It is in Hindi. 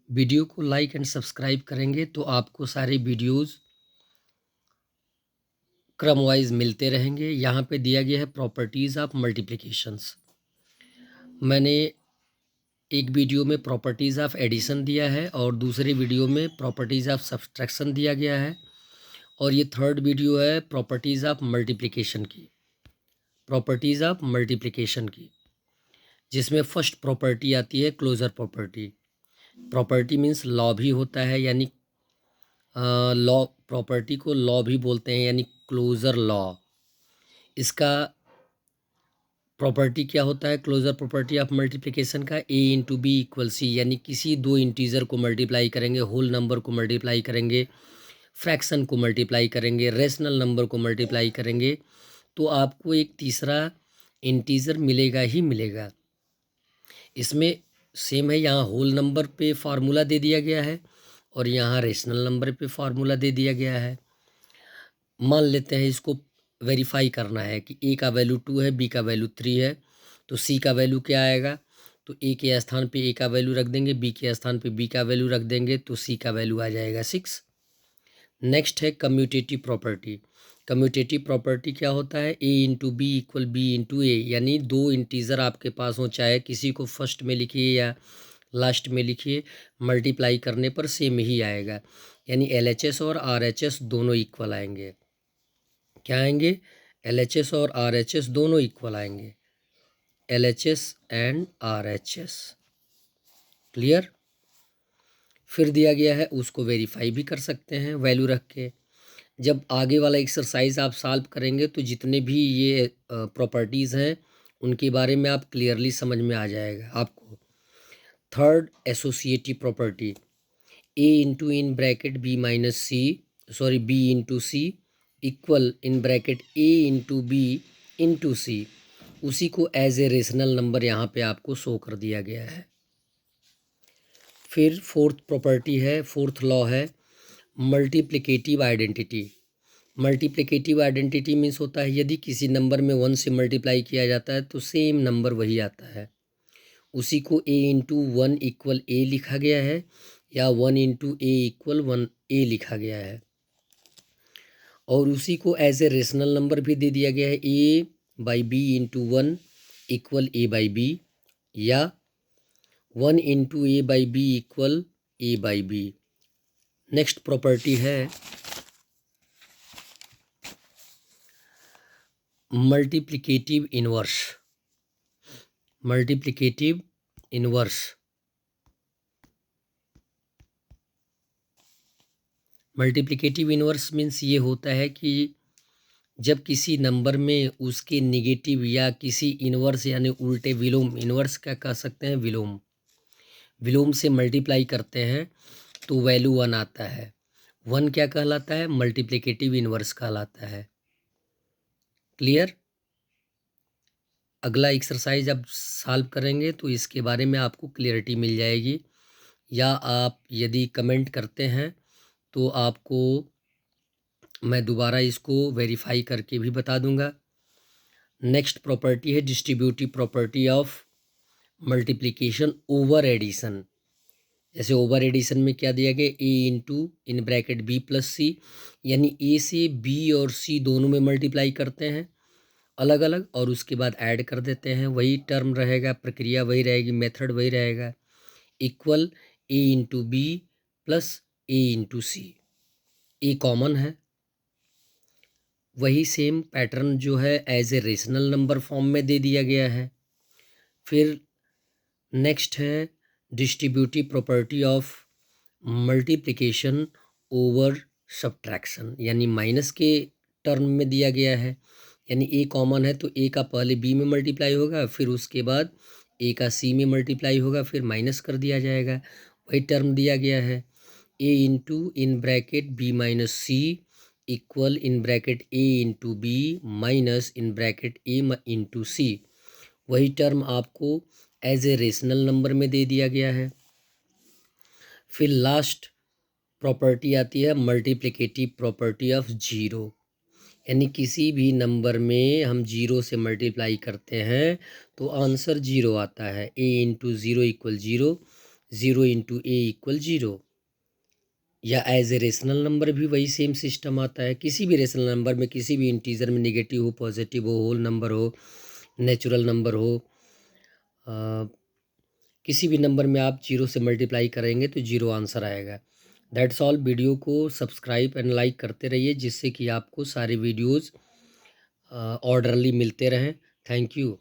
वीडियो को लाइक एंड सब्सक्राइब करेंगे तो आपको सारे वीडियोस क्रम वाइज मिलते रहेंगे। यहाँ पे दिया गया है प्रॉपर्टीज़ ऑफ मल्टीप्लिकेशंस। मैंने एक वीडियो में प्रॉपर्टीज़ ऑफ एडिशन दिया है और दूसरे वीडियो में प्रॉपर्टीज़ ऑफ सब्सट्रैक्शन दिया गया है, और ये थर्ड वीडियो है प्रॉपर्टीज़ ऑफ मल्टीप्लिकेशन की। प्रॉपर्टीज़ ऑफ मल्टीप्लिकेशन की, जिसमें फर्स्ट प्रॉपर्टी आती है closure property. Property means law भी होता है, यानी लॉ, प्रॉपर्टी को लॉ भी बोलते हैं, यानी क्लोजर लॉ। इसका प्रॉपर्टी क्या होता है? क्लोजर प्रॉपर्टी ऑफ मल्टीप्लिकेशन का ए इंटू बी इक्वल सी, यानी किसी दो इंटीजर को मल्टीप्लाई करेंगे, होल नंबर को मल्टीप्लाई करेंगे, फ्रैक्शन को मल्टीप्लाई करेंगे, रेशनल नंबर को मल्टीप्लाई करेंगे, तो आपको एक तीसरा इंटीजर मिलेगा ही मिलेगा। इसमें सेम है, यहाँ होल नंबर पे फार्मूला दे दिया गया है और यहाँ रेशनल नंबर पे फार्मूला दे दिया गया है। मान लेते हैं इसको वेरीफाई करना है कि ए का वैल्यू 2 है, बी का वैल्यू 3 है, तो सी का वैल्यू क्या आएगा? तो ए के स्थान पे ए का वैल्यू रख देंगे, बी के स्थान पे बी का वैल्यू रख देंगे, तो सी का वैल्यू आ जाएगा 6। नेक्स्ट है कम्यूटेटिव प्रॉपर्टी। कम्यूटेटिव प्रॉपर्टी क्या होता है? A into B equal B into A, यानी दो इंटीजर आपके पास हो, चाहे किसी को फर्स्ट में लिखिए या लास्ट में लिखिए, मल्टीप्लाई करने पर सेम ही आएगा, यानी एलएचएस और आरएचएस दोनों इक्वल आएंगे। क्या आएंगे? एलएचएस और आरएचएस दोनों इक्वल आएंगे, एलएचएस एंड आरएचएस। क्लियर? फिर दिया गया है, उसको वेरीफाई भी कर सकते हैं वैल्यू रख के। जब आगे वाला एक्सरसाइज आप सॉल्व करेंगे तो जितने भी ये प्रॉपर्टीज़ हैं उनके बारे में आप क्लियरली समझ में आ जाएगा आपको। Third, associative property. A into in bracket B minus C, sorry B into C equal in bracket A into B into C, उसी को एज ए रेशनल नंबर यहाँ पे आपको शो कर दिया गया है। फिर फोर्थ प्रॉपर्टी है, फोर्थ लॉ है multiplicative identity. Multiplicative identity means होता है यदि किसी नंबर में 1 से मल्टीप्लाई किया जाता है तो सेम नंबर वही आता है। उसी को ए इंटू 1 इक्वल ए लिखा गया है, या 1 इंटू ए इक्वल 1 ए लिखा गया है, और उसी को एज ए रेशनल नंबर भी दे दिया गया है, A by B into 1 equal A by B, या 1 into A by B equal A by B. Next property है multiplicative inverse. Multiplicative inverse, multiplicative inverse means ये होता है कि जब किसी नंबर में उसके नेगेटिव या किसी इनवर्स यानी उल्टे विलोम, इनवर्स क्या कह सकते हैं? विलोम, विलोम से मल्टीप्लाई करते हैं तो वैल्यू 1 आता है। 1 क्या कहलाता है? मल्टीप्लिकेटिव इनवर्स कहलाता है। क्लियर? अगला एक्सरसाइज आप सॉल्व करेंगे तो इसके बारे में आपको क्लियरिटी मिल जाएगी, या आप यदि कमेंट करते हैं तो आपको मैं दोबारा इसको वेरीफाई करके भी बता दूंगा। नेक्स्ट प्रॉपर्टी है distributive property of multiplication over addition. जैसे ओवर एडिशन में क्या दिया गया? A into in bracket B plus C, यानी ए से बी और सी दोनों में मल्टीप्लाई करते हैं अलग अलग, और उसके बाद ऐड कर देते हैं, वही टर्म रहेगा, प्रक्रिया वही रहेगी, मेथड वही रहेगा, equal A into B plus A into C. A common है, वही सेम पैटर्न जो है as A rational number form में दे दिया गया है। फिर नेक्स्ट है distributive property of multiplication over subtraction, यानी माइनस के टर्म में दिया गया है, यानी ए कॉमन है तो ए का पहले बी में मल्टीप्लाई होगा, फिर उसके बाद ए का सी में मल्टीप्लाई होगा, फिर माइनस कर दिया जाएगा, वही टर्म दिया गया है। A into in bracket B minus C equal in bracket A into B minus in bracket A into C, वही टर्म आपको एज ए रेशनल नंबर में दे दिया गया है। फिर लास्ट प्रॉपर्टी आती है मल्टीप्लिकेटिव प्रॉपर्टी ऑफ जीरो, यानी किसी भी नंबर में हम जीरो से मल्टीप्लाई करते हैं तो आंसर जीरो आता है। A into zero equal zero, 0 into A equal 0। या एज ए रेशनल नंबर भी वही सेम सिस्टम आता है। किसी भी रेशनल नंबर में, किसी भी इंटीजर में, नेगेटिव हो, पॉजिटिव हो, होल नंबर हो, नेचुरल नंबर हो, किसी भी नंबर में आप 0 से मल्टीप्लाई करेंगे तो 0 आंसर आएगा। That's all. वीडियो को सब्सक्राइब एंड लाइक करते रहिए, जिससे कि आपको सारे वीडियोज़ ऑर्डरली मिलते रहें। Thank you.